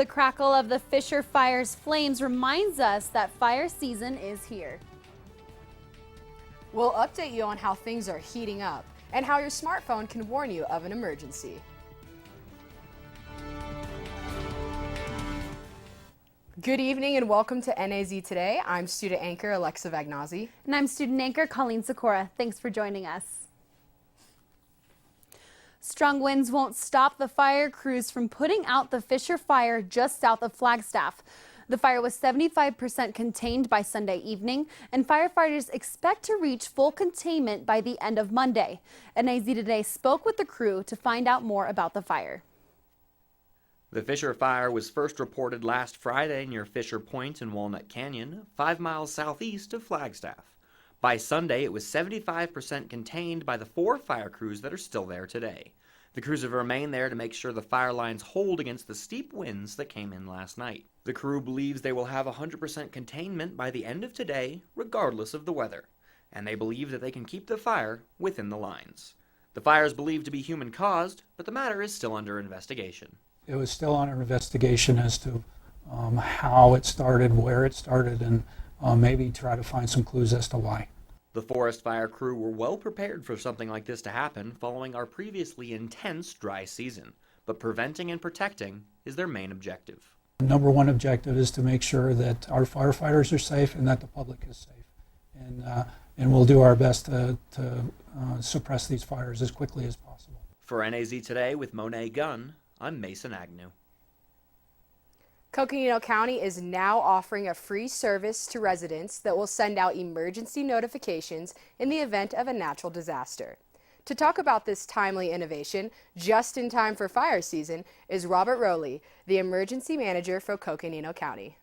crackle of the Fisher Fire's flames reminds us that fire season is here. We'll update you on how things are heating up and how your smartphone can warn you of an emergency. Good evening and welcome to NAZ Today. I'm student anchor Alexa Vagnazzi. And I'm student anchor Colleen Sikora. Thanks for joining us. Strong winds won't stop the fire crews from putting out the Fisher Fire just south of Flagstaff. The fire was 75% contained by Sunday evening, and firefighters expect to reach full containment by the end of Monday. NAZ Today spoke with the crew to find out more about the fire. The Fisher Fire was first reported last Friday near Fisher Point in Walnut Canyon, 5 miles southeast of Flagstaff. By Sunday, it was 75% contained by the 4 fire crews that are still there today. The crews have remained there to make sure the fire lines hold against the steep winds that came in last night. The crew believes they will have 100% containment by the end of today, regardless of the weather, and they believe that they can keep the fire within the lines. The fire is believed to be human-caused, but the matter is still under investigation. It was still under investigation as to how it started, where it started, and maybe try to find some clues as to why. The forest fire crew were well prepared for something like this to happen following our previously intense dry season, but preventing and protecting is their main objective. The number one objective is to make sure that our firefighters are safe and that the public is safe. And we'll do our best to suppress these fires as quickly as possible. For NAZ Today with Monet Gunn, I'm Mason Agnew. Coconino County is now offering a free service to residents that will send out emergency notifications in the event of a natural disaster. To talk about this timely innovation, just in time for fire season, is Robert Rowley, the emergency manager for Coconino County.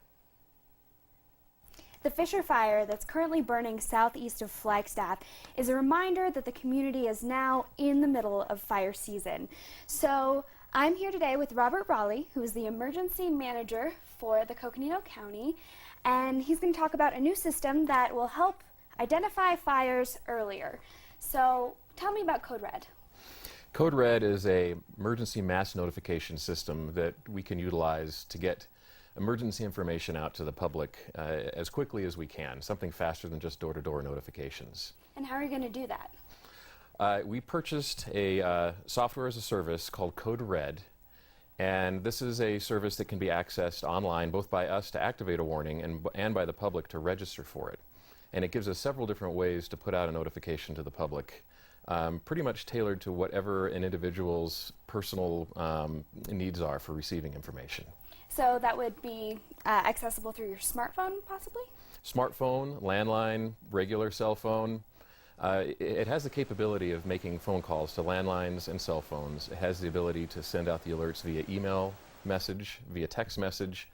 The Fisher Fire that's currently burning southeast of Flagstaff is a reminder that the community is now in the middle of fire season. So I'm here today with Robert Rowley, who is the emergency manager for the Coconino County, and he's going to talk about a new system that will help identify fires earlier. So tell me about Code Red. Code Red is an emergency mass notification system that we can utilize to get emergency information out to the public as quickly as we can, something faster than just door-to-door notifications. And how are you going to do that? We purchased a software as a service called Code Red, and this is a service that can be accessed online both by us to activate a warning and by the public to register for it. And it gives us several different ways to put out a notification to the public, pretty much tailored to whatever an individual's personal needs are for receiving information. So that would be accessible through your smartphone, possibly? Smartphone, landline, regular cell phone. It has the capability of making phone calls to landlines and cell phones. It has the ability to send out the alerts via email message, via text message,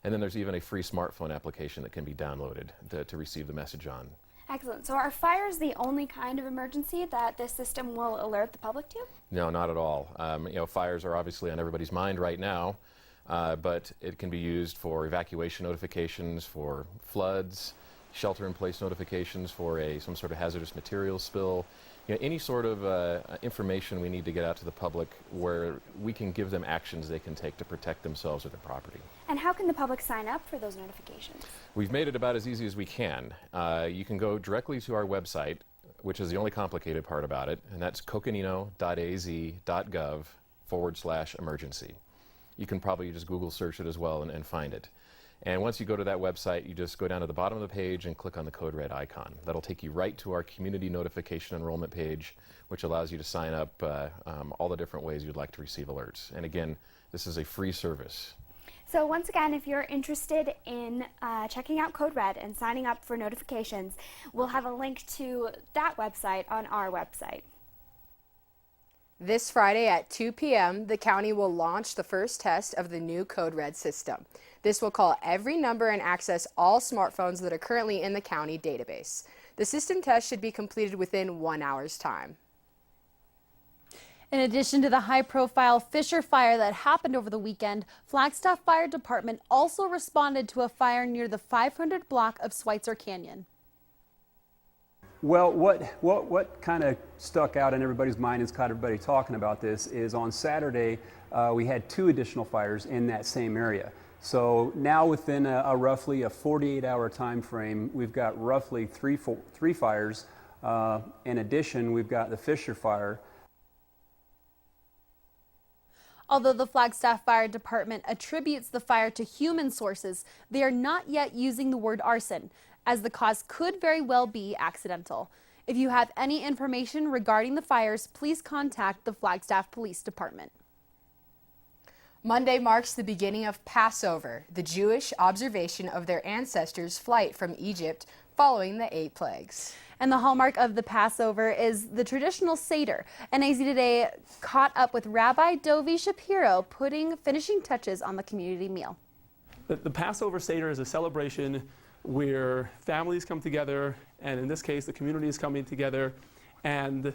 and then there's even a free smartphone application that can be downloaded to receive the message on. Excellent. So are fires the only kind of emergency that this system will alert the public to? No, not at all. Fires are obviously on everybody's mind right now, but it can be used for evacuation notifications, for floods, shelter-in-place notifications for some sort of hazardous materials spill, any sort of information we need to get out to the public where we can give them actions they can take to protect themselves or their property. And how can the public sign up for those notifications? We've made it about as easy as we can. You can go directly to our website, which is the only complicated part about it, and that's coconino.az.gov/emergency. You can probably just Google search it as well and find it. And once you go to that website, you just go down to the bottom of the page and click on the Code Red icon. That'll take you right to our community notification enrollment page, which allows you to sign up all the different ways you'd like to receive alerts. And again, this is a free service. So once again, if you're interested in checking out Code Red and signing up for notifications, we'll have a link to that website on our website. This Friday at 2 p.m., the county will launch the first test of the new Code Red system. This will call every number and access all smartphones that are currently in the county database. The system test should be completed within 1 hour's time. In addition to the high-profile Fisher Fire that happened over the weekend, Flagstaff Fire Department also responded to a fire near the 500 block of Schweitzer Canyon. Well, what kind of stuck out in everybody's mind and got everybody talking about this is on Saturday we had 2 additional fires in that same area. So now within a roughly a 48-hour time frame, we've got roughly three fires. In addition, we've got the Fisher Fire. Although the Flagstaff Fire Department attributes the fire to human sources, they are not yet using the word arson, as the cause could very well be accidental. If you have any information regarding the fires, please contact the Flagstaff Police Department. Monday marks the beginning of Passover, the Jewish observation of their ancestors' flight from Egypt following the 8 plagues. And the hallmark of the Passover is the traditional Seder. NAZ Today caught up with Rabbi Dovi Shapiro putting finishing touches on the community meal. The Passover Seder is a celebration where families come together, and in this case the community is coming together and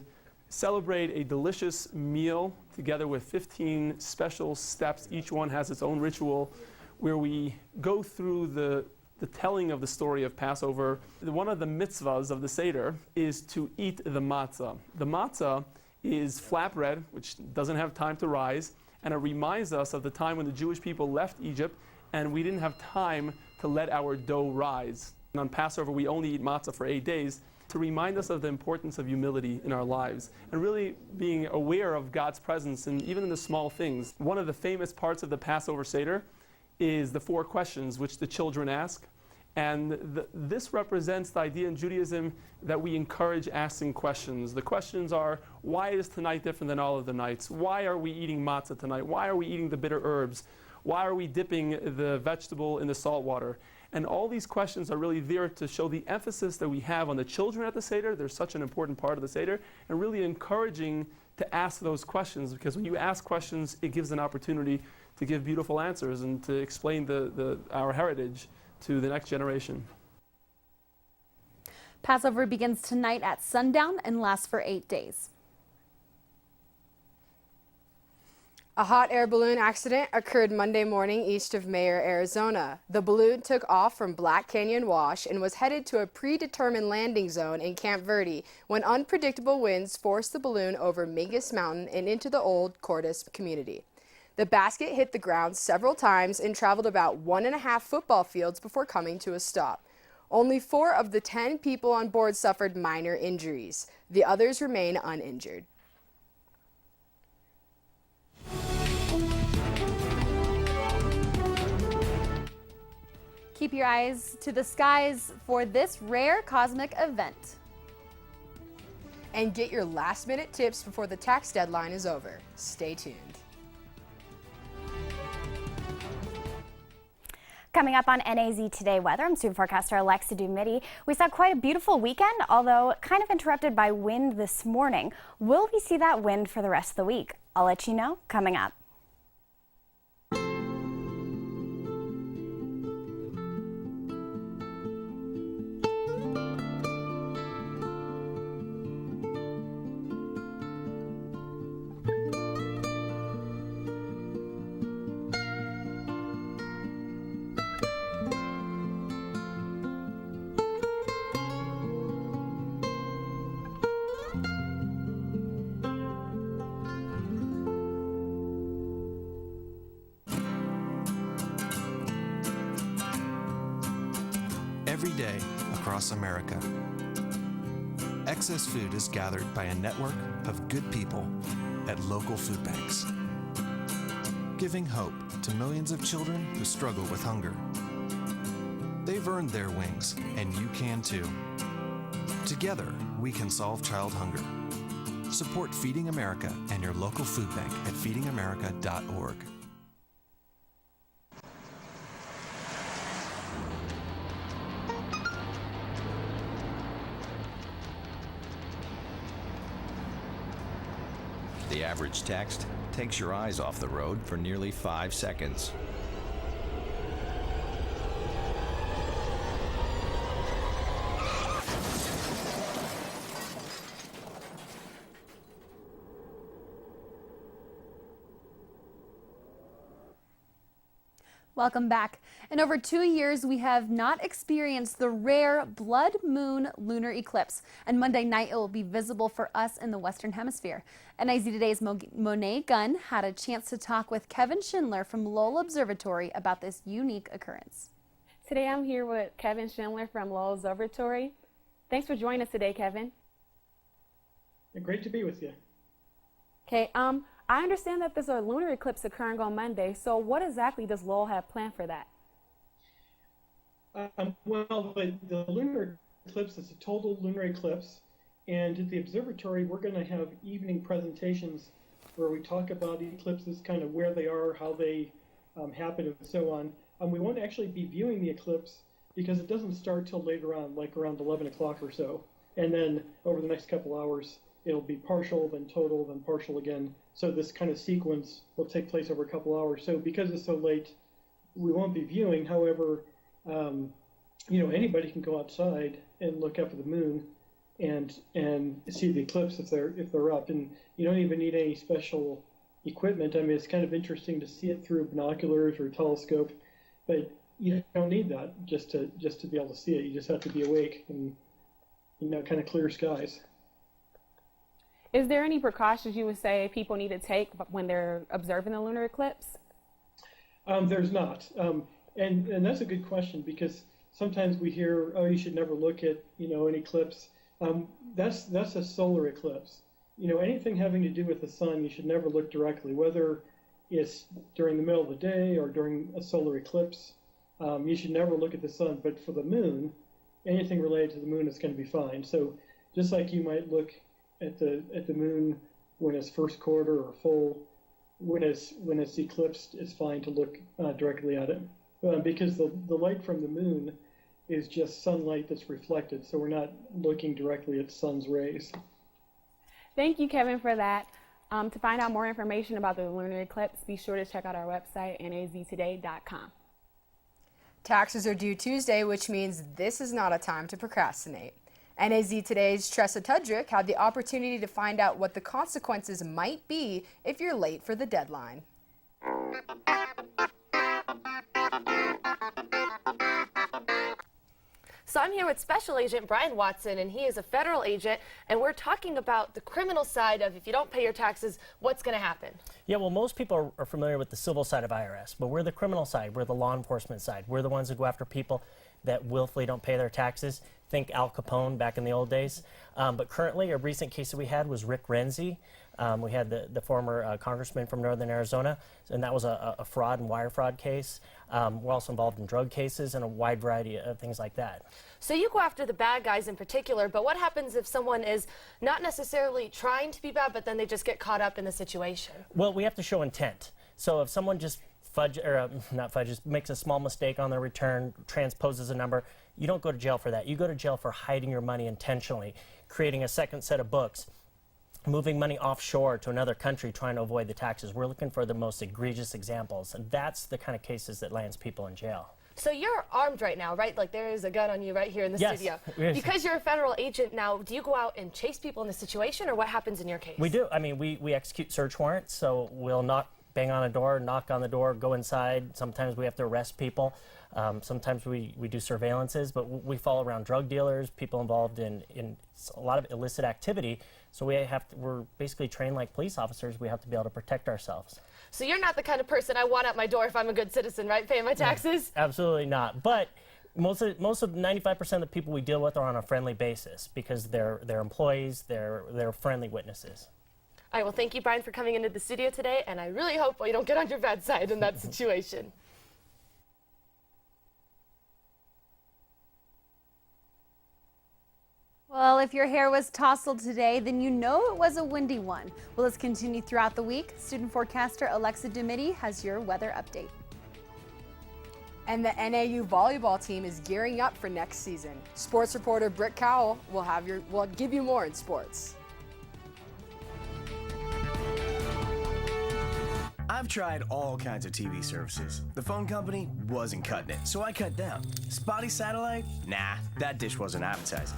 celebrate a delicious meal together with 15 special steps. Each one has its own ritual where we go through the telling of the story of Passover. One of the mitzvahs of the Seder is to eat the matzah. The matzah is flatbread, which doesn't have time to rise, and it reminds us of the time when the Jewish people left Egypt and we didn't have time to let our dough rise. And on Passover, we only eat matzah for 8 days to remind us of the importance of humility in our lives and really being aware of God's presence and even in the small things. One of the famous parts of the Passover Seder is the 4 questions which the children ask. And this represents the idea in Judaism that we encourage asking questions. The questions are, why is tonight different than all of the nights? Why are we eating matzah tonight? Why are we eating the bitter herbs? Why are we dipping the vegetable in the salt water? And all these questions are really there to show the emphasis that we have on the children at the Seder. They're such an important part of the Seder, and really encouraging to ask those questions, because when you ask questions, it gives an opportunity to give beautiful answers and to explain our heritage to the next generation. Passover begins tonight at sundown and lasts for 8 days. A hot air balloon accident occurred Monday morning east of Mayer, Arizona. The balloon took off from Black Canyon Wash and was headed to a predetermined landing zone in Camp Verde when unpredictable winds forced the balloon over Mingus Mountain and into the old Cordes community. The basket hit the ground several times and traveled about 1.5 football fields before coming to a stop. Only 4 of the 10 people on board suffered minor injuries. The others remain uninjured. Keep your eyes to the skies for this rare cosmic event. And get your last-minute tips before the tax deadline is over. Stay tuned. Coming up on NAZ Today Weather, I'm student forecaster Alexa Dumidi. We saw quite a beautiful weekend, although kind of interrupted by wind this morning. Will we see that wind for the rest of the week? I'll let you know coming up. Every day across America, excess food is gathered by a network of good people at local food banks, giving hope to millions of children who struggle with hunger. They've earned their wings, and you can too. Together, we can solve child hunger. Support Feeding America and your local food bank at feedingamerica.org. The average text takes your eyes off the road for nearly 5 seconds. Welcome back. In over 2 years, we have not experienced the rare blood moon lunar eclipse, and Monday night it will be visible for us in the Western Hemisphere. NAZ Today's Monet Gunn had a chance to talk with Kevin Schindler from Lowell Observatory about this unique occurrence. Today I'm here with Kevin Schindler from Lowell Observatory. Thanks for joining us today, Kevin. Great to be with you. Okay, I understand that there's a lunar eclipse occurring on Monday, so what exactly does Lowell have planned for that? Well, the lunar eclipse is a total lunar eclipse, and at the observatory we're going to have evening presentations where we talk about eclipses, kind of where they are, how they happen, and so on. We won't actually be viewing the eclipse because it doesn't start till later on, like around 11 o'clock or so. And then over the next couple hours, it'll be partial, then total, then partial again. So this kind of sequence will take place over a couple hours. So because it's so late, we won't be viewing. However, anybody can go outside and look up at the moon and see the eclipse if they're up. And you don't even need any special equipment. I mean, it's kind of interesting to see it through binoculars or a telescope, but you don't need that just to be able to see it. You just have to be awake and kind of clear skies. Is there any precautions you would say people need to take when they're observing the lunar eclipse? There's not, and that's a good question, because sometimes we hear, oh, you should never look at an eclipse. That's a solar eclipse. Anything having to do with the sun, you should never look directly, whether it's during the middle of the day or during a solar eclipse. You should never look at the sun. But for the moon, anything related to the moon is going to be fine. So just like you might look at the moon when it's first quarter or full, when it's eclipsed, it's fine to look directly at it, because the light from the moon is just sunlight that's reflected, so we're not looking directly at the sun's rays. Thank you, Kevin, for that. To find out more information about the lunar eclipse, be sure to check out our website, naztoday.com. Taxes are due Tuesday, which means this is not a time to procrastinate. NAZ Today's Tressa Tudrick had the opportunity to find out what the consequences might be if you're late for the deadline. So I'm here with Special Agent Brian Watson, and he is a federal agent, and we're talking about the criminal side of if you don't pay your taxes, what's going to happen? Yeah, well, most people are familiar with the civil side of IRS, but we're the criminal side. We're the law enforcement side. We're the ones that go after people that willfully don't pay their taxes. Think Al Capone back in the old days. But currently, a recent case that we had was Rick Renzi. We had the former congressman from Northern Arizona, and that was a fraud and wire fraud case. We're also involved in drug cases and a wide variety of things like that. So you go after the bad guys in particular, but what happens if someone is not necessarily trying to be bad, but then they just get caught up in the situation? Well, we have to show intent. So if someone just makes a small mistake on their return, transposes a number, you don't go to jail for that. You go to jail for hiding your money intentionally, creating a second set of books, moving money offshore to another country trying to avoid the taxes. We're looking for the most egregious examples, and that's the kind of cases that lands people in jail. So you're armed right now, right? Like there is a gun on you right here in the studio. Yes. Because you're a federal agent now, do you go out and chase people in this situation, or what happens in your case? We do. I mean, we execute search warrants, so we'll bang on a door, knock on the door, go inside. Sometimes we have to arrest people. Sometimes we do surveillances, but we follow around drug dealers, people involved in a lot of illicit activity. So we're basically trained like police officers. We have to be able to protect ourselves. So you're not the kind of person I want at my door if I'm a good citizen, right? Paying my taxes? No, absolutely not. But most of 95% of the people we deal with are on a friendly basis because they're employees, they're friendly witnesses. All right, well, thank you, Brian, for coming into the studio today, and I really hope you don't get on your bad side in that situation. Well, if your hair was tousled today, then you know it was a windy one. Well, let's continue throughout the week. Student forecaster Alexa Dumity has your weather update. And the NAU volleyball team is gearing up for next season. Sports reporter Britt Cowell will give you more in sports. I've tried all kinds of TV services. The phone company wasn't cutting it, so I cut down. Spotty satellite? Nah, that dish wasn't appetizing.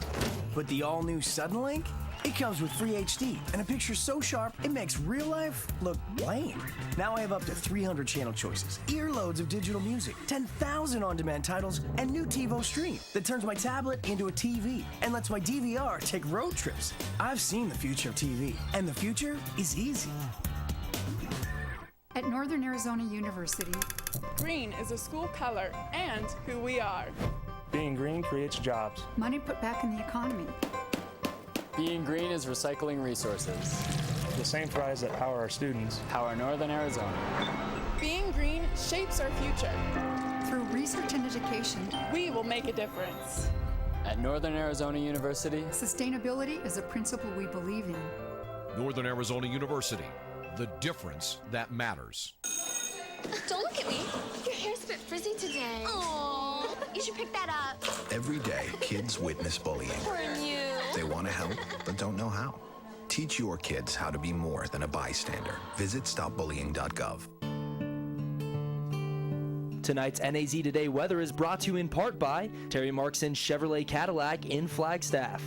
But the all-new Suddenlink? It comes with free HD and a picture so sharp it makes real life look lame. Now I have up to 300 channel choices, earloads of digital music, 10,000 on-demand titles, and new TiVo Stream that turns my tablet into a TV and lets my DVR take road trips. I've seen the future of TV, and the future is easy. At Northern Arizona University, green is a school color and who we are. Being green creates jobs. Money put back in the economy. Being green is recycling resources. The same fries that power our students power Northern Arizona. Being green shapes our future. Through research and education, we will make a difference. At Northern Arizona University, sustainability is a principle we believe in. Northern Arizona University, the difference that matters. Don't look at me. Your hair's a bit frizzy today. Aww, you should pick that up. Every day, kids witness bullying. Poor you. They want to help, but don't know how. Teach your kids how to be more than a bystander. Visit stopbullying.gov. Tonight's NAZ Today weather is brought to you in part by Terry Markson Chevrolet Cadillac in Flagstaff.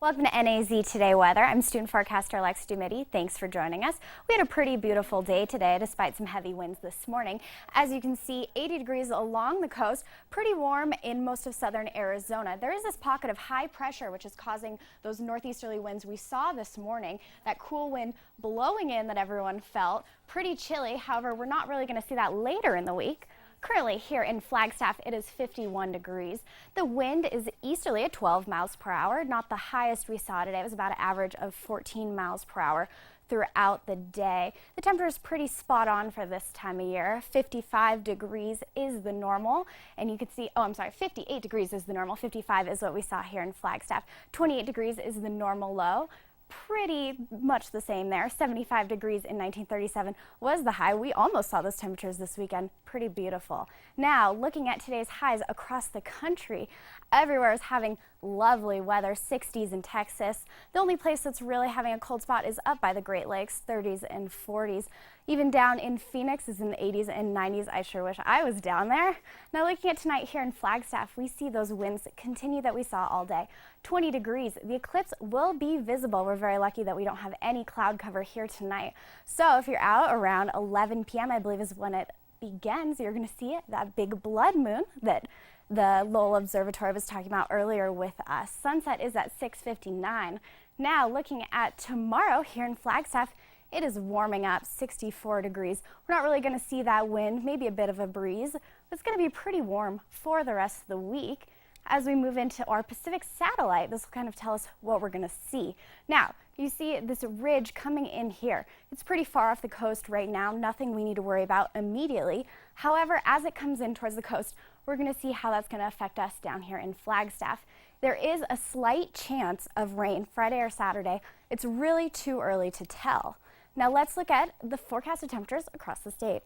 Welcome to NAZ Today Weather. I'm student forecaster Alexa Dumity. Thanks for joining us. We had a pretty beautiful day today despite some heavy winds this morning. As you can see, 80 degrees along the coast, pretty warm in most of southern Arizona. There is this pocket of high pressure which is causing those northeasterly winds we saw this morning. That cool wind blowing in that everyone felt. Pretty chilly. However, we're not really going to see that later in the week. Currently here in Flagstaff, it is 51 degrees. The wind is easterly at 12 miles per hour. Not the highest we saw today. It was about an average of 14 miles per hour throughout the day. The temperature is pretty spot on for this time of year. 55 degrees is the normal. And you can see, 58 degrees is the normal. 55 is what we saw here in Flagstaff. 28 degrees is the normal low. Pretty much the same there. 75 degrees in 1937 was the high. We almost saw those temperatures this weekend. Pretty beautiful. Now, looking at today's highs across the country, everywhere is having lovely weather. 60s in Texas. The only place that's really having a cold spot is up by the Great Lakes, 30s and 40s. Even down in Phoenix is in the 80s and 90s. I sure wish I was down there. Now looking at tonight here in Flagstaff, we see those winds continue that we saw all day. 20 degrees. The eclipse will be visible. We're very lucky that we don't have any cloud cover here tonight. So if you're out around 11 p.m., I believe is when it begins, you're going to see it, that big blood moon that the Lowell Observatory was talking about earlier with us. Sunset is at 6:59. Now looking at tomorrow here in Flagstaff, it is warming up, 64 degrees. We're not really going to see that wind, maybe a bit of a breeze, but it's going to be pretty warm for the rest of the week. As we move into our Pacific satellite, this will kind of tell us what we're going to see. Now, you see this ridge coming in here. It's pretty far off the coast right now, nothing we need to worry about immediately. However, as it comes in towards the coast, we're going to see how that's going to affect us down here in Flagstaff. There is a slight chance of rain Friday or Saturday. It's really too early to tell. Now let's look at the forecasted temperatures across the state.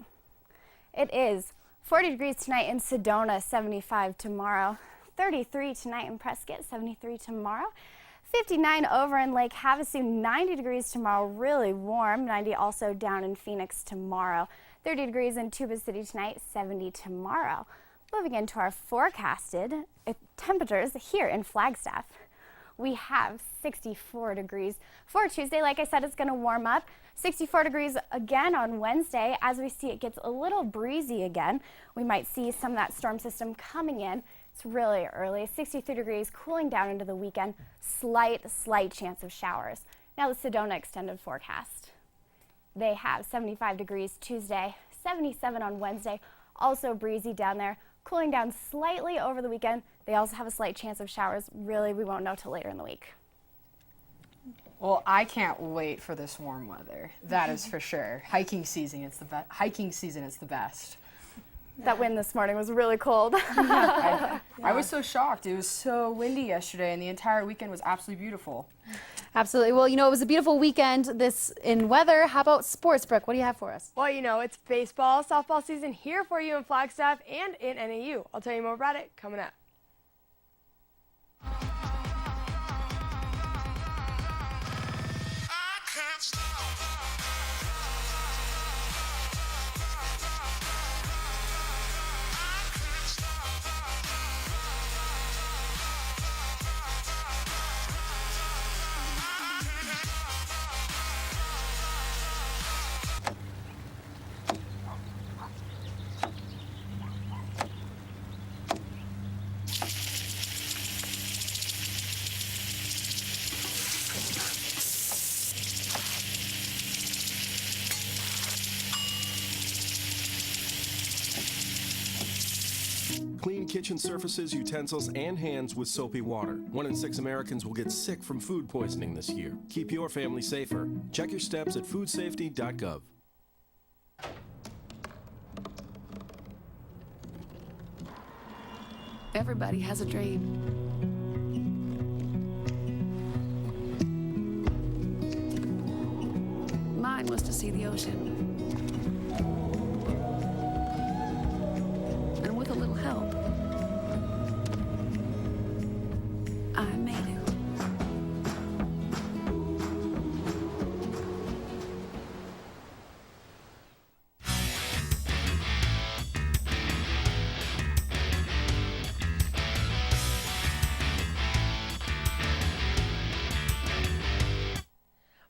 It is 40 degrees tonight in Sedona, 75 tomorrow. 33 tonight in Prescott, 73 tomorrow. 59 over in Lake Havasu, 90 degrees tomorrow, really warm. 90 also down in Phoenix tomorrow. 30 degrees in Tuba City tonight, 70 tomorrow. Moving into our forecasted temperatures here in Flagstaff. We have 64 degrees for Tuesday. Like I said, it's going to warm up. 64 degrees again on Wednesday. As we see, it gets a little breezy again. We might see some of that storm system coming in. It's really early. 63 degrees, cooling down into the weekend. Slight chance of showers. Now the Sedona extended forecast. They have 75 degrees Tuesday, 77 on Wednesday. Also breezy down there. Cooling down slightly over the weekend. They also have a slight chance of showers. Really, we won't know till later in the week. Well, I can't wait for this warm weather. That is for sure. Hiking season, it's the best. That wind this morning was really cold. I was so shocked. It was so windy yesterday, and the entire weekend was absolutely beautiful. Absolutely. Well, you know, it was a beautiful weekend this in weather. How about sports, Brooke? What do you have for us? Well, you know, it's baseball, softball season here for you in Flagstaff and in NAU. I'll tell you more about it coming up. Clean kitchen surfaces, utensils, and hands with soapy water. 1 in 6 Americans will get sick from food poisoning this year. Keep your family safer. Check your steps at foodsafety.gov. Everybody has a dream. Mine was to see the ocean. And with a little help, I made it.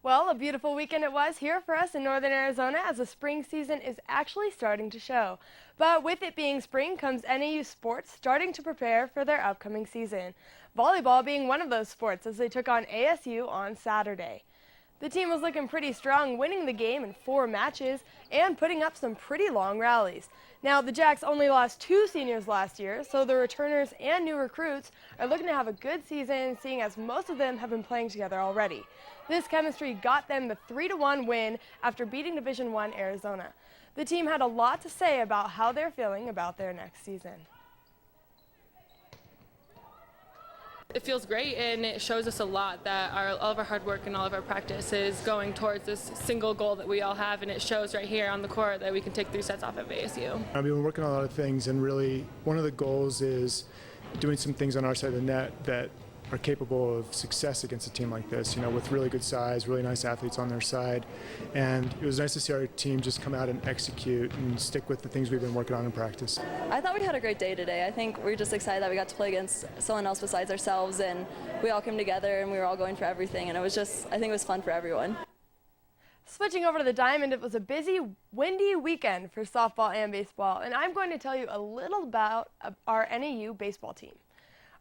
Well, a beautiful weekend it was here for us in northern Arizona as the spring season is actually starting to show. But with it being spring comes NAU sports starting to prepare for their upcoming season. Volleyball being one of those sports as they took on ASU on Saturday. The team was looking pretty strong, winning the game in 4 matches and putting up some pretty long rallies. Now, the Jacks only lost 2 seniors last year, so the returners and new recruits are looking to have a good season, seeing as most of them have been playing together already. This chemistry got them the 3-1 win after beating Division I Arizona. The team had a lot to say about how they're feeling about their next season. It feels great, and it shows us a lot that all of our hard work and all of our practice is going towards this single goal that we all have, and it shows right here on the court that we can take 3 sets off at ASU. I've been working on a lot of things, and really one of the goals is doing some things on our side of the net that are capable of success against a team like this, you know, with really good size, really nice athletes on their side. And it was nice to see our team just come out and execute and stick with the things we've been working on in practice. I thought we had a great day today. I think we're just excited that we got to play against someone else besides ourselves, and we all came together and we were all going for everything, and it was just, I think it was fun for everyone. Switching over to the Diamond, it was a busy, windy weekend for softball and baseball, and I'm going to tell you a little about our NAU baseball team.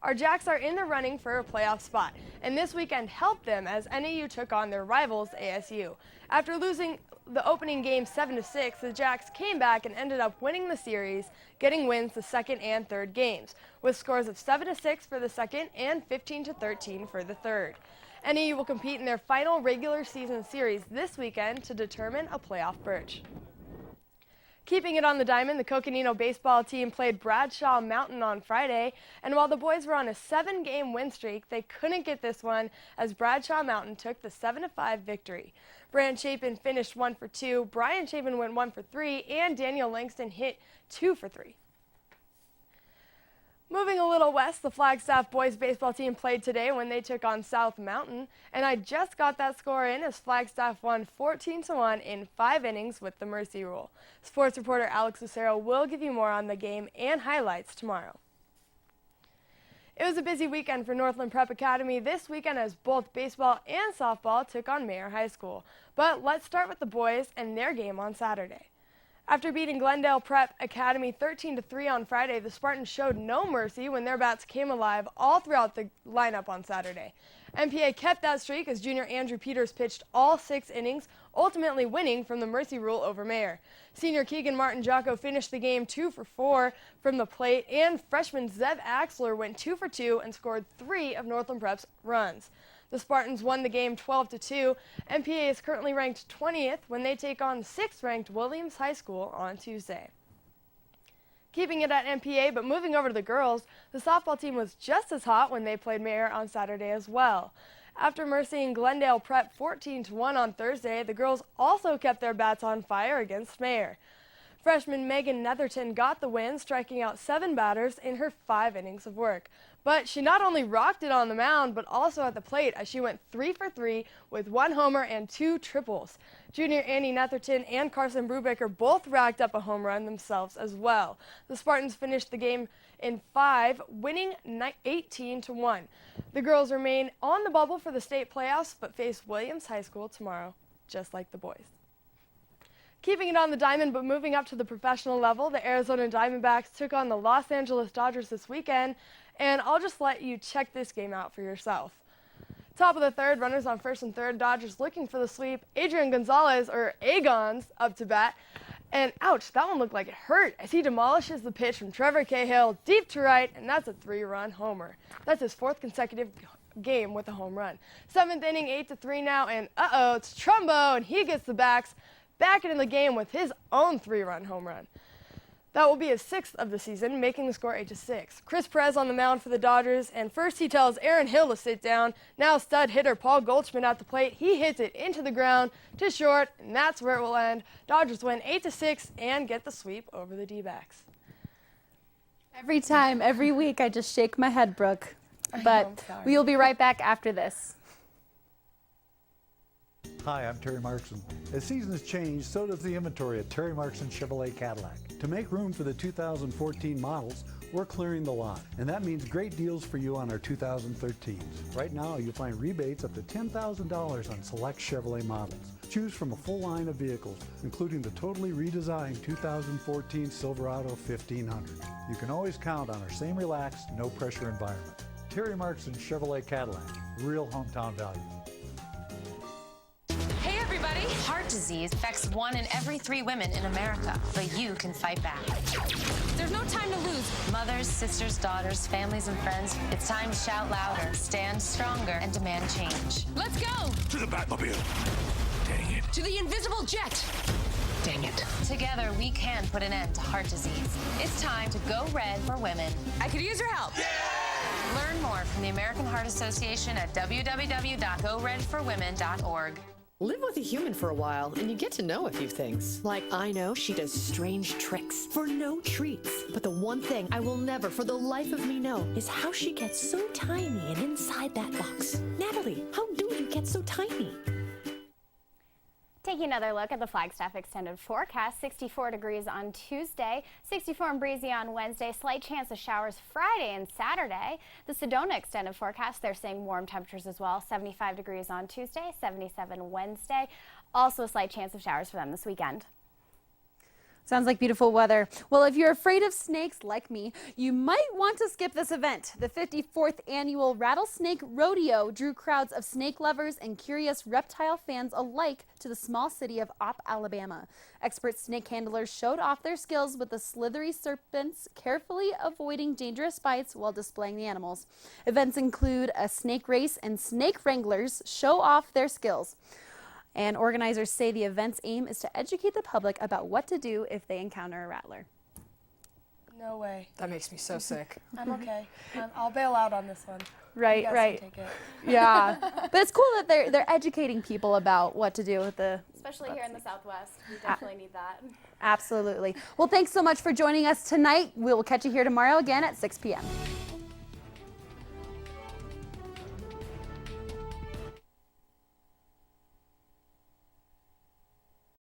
Our Jacks are in the running for a playoff spot, and this weekend helped them as NAU took on their rivals, ASU. After losing the opening game 7-6, the Jacks came back and ended up winning the series, getting wins the second and third games, with scores of 7-6 for the second and 15-13 for the third. NAU will compete in their final regular season series this weekend to determine a playoff berth. Keeping it on the Diamond, the Coconino baseball team played Bradshaw Mountain on Friday, and while the boys were on a 7-game win streak, they couldn't get this one as Bradshaw Mountain took the 7-5 victory. Brant Chapin finished 1 for 2, Brian Chapin went 1 for 3, and Daniel Langston hit 2 for 3. Moving a little west, the Flagstaff boys baseball team played today when they took on South Mountain, and I just got that score in as Flagstaff won 14-1 in 5 innings with the mercy rule. Sports reporter Alex Lucero will give you more on the game and highlights tomorrow. It was a busy weekend for Northland Prep Academy this weekend as both baseball and softball took on Mayer High School. But let's start with the boys and their game on Saturday. After beating Glendale Prep Academy 13-3 on Friday, the Spartans showed no mercy when their bats came alive all throughout the lineup on Saturday. MPA kept that streak as junior Andrew Peters pitched all 6 innings, ultimately winning from the mercy rule over Mayer. Senior Keegan Martin Jocko finished the game 2 for 4 from the plate, and freshman Zev Axler went 2 for 2 and scored 3 of Northland Prep's runs. The Spartans won the game 12-2. MPA is currently ranked 20th when they take on 6th-ranked Williams High School on Tuesday. Keeping it at MPA, but moving over to the girls, the softball team was just as hot when they played Mayer on Saturday as well. After mercying Glendale Prep 14-1 on Thursday, the girls also kept their bats on fire against Mayer. Freshman Megan Netherton got the win, striking out 7 batters in her 5 innings of work. But she not only rocked it on the mound, but also at the plate as she went 3 for 3 with 1 homer and 2 triples. Junior Annie Netherton and Carson Brubaker both racked up a home run themselves as well. The Spartans finished the game in 5, winning 18-1. The girls remain on the bubble for the state playoffs, but face Williams High School tomorrow, just like the boys. Keeping it on the diamond, but moving up to the professional level, the Arizona Diamondbacks took on the Los Angeles Dodgers this weekend, and I'll just let you check this game out for yourself. Top of the third, runners on first and third, Dodgers looking for the sweep. Adrian Gonzalez, or Agons, up to bat. And ouch, that one looked like it hurt as he demolishes the pitch from Trevor Cahill deep to right, and that's a 3-run homer. That's his 4th consecutive game with a home run. 7th inning, 8-3 now, and it's Trumbo, and he gets the backs back into the game with his own 3-run home run. That will be his 6th of the season, making the score 8-6. Chris Perez on the mound for the Dodgers, and first he tells Aaron Hill to sit down. Now stud hitter Paul Goldschmidt at the plate. He hits it into the ground to short, and that's where it will end. Dodgers win 8-6 and get the sweep over the D-backs. Every time, every week, I just shake my head, Brooke. But we will be right back after this. Hi, I'm Terry Markson. As seasons change, so does the inventory at Terry Markson Chevrolet Cadillac. To make room for the 2014 models, we're clearing the lot, and that means great deals for you on our 2013s. Right now, you'll find rebates up to $10,000 on select Chevrolet models. Choose from a full line of vehicles, including the totally redesigned 2014 Silverado 1500. You can always count on our same relaxed, no-pressure environment. Terry Markson Chevrolet Cadillac, real hometown value. Hey everybody! Heart disease affects 1 in every 3 women in America, but you can fight back. There's no time to lose. Mothers, sisters, daughters, families, and friends, it's time to shout louder, stand stronger, and demand change. Let's go! To the Batmobile! Dang it. To the invisible jet! Dang it. Together, we can put an end to heart disease. It's time to go red for women. I could use your help. Yeah! Learn more from the American Heart Association at www.goredforwomen.org. Live with a human for a while, and you get to know a few things. Like, I know she does strange tricks for no treats. But the one thing I will never, for the life of me, know is how she gets so tiny and inside that box. Natalie, how do you get so tiny? Taking another look at the Flagstaff extended forecast, 64 degrees on Tuesday, 64 and breezy on Wednesday, slight chance of showers Friday and Saturday. The Sedona extended forecast, they're saying warm temperatures as well, 75 degrees on Tuesday, 77 Wednesday. Also a slight chance of showers for them this weekend. Sounds like beautiful weather. Well, if you're afraid of snakes like me, you might want to skip this event. The 54th annual Rattlesnake Rodeo drew crowds of snake lovers and curious reptile fans alike to the small city of Opp, Alabama. Expert snake handlers showed off their skills with the slithery serpents, carefully avoiding dangerous bites while displaying the animals. Events include a snake race, and snake wranglers show off their skills. And organizers say the event's aim is to educate the public about what to do if they encounter a rattler. No way. That makes me so sick. I'm okay. I'll bail out on this one. Right, You guys right. can take it. Yeah, but it's cool that they're educating people about what to do with the. Especially here in the Southwest, we definitely need that. Absolutely. Well, thanks so much for joining us tonight. We will catch you here tomorrow again at 6 p.m.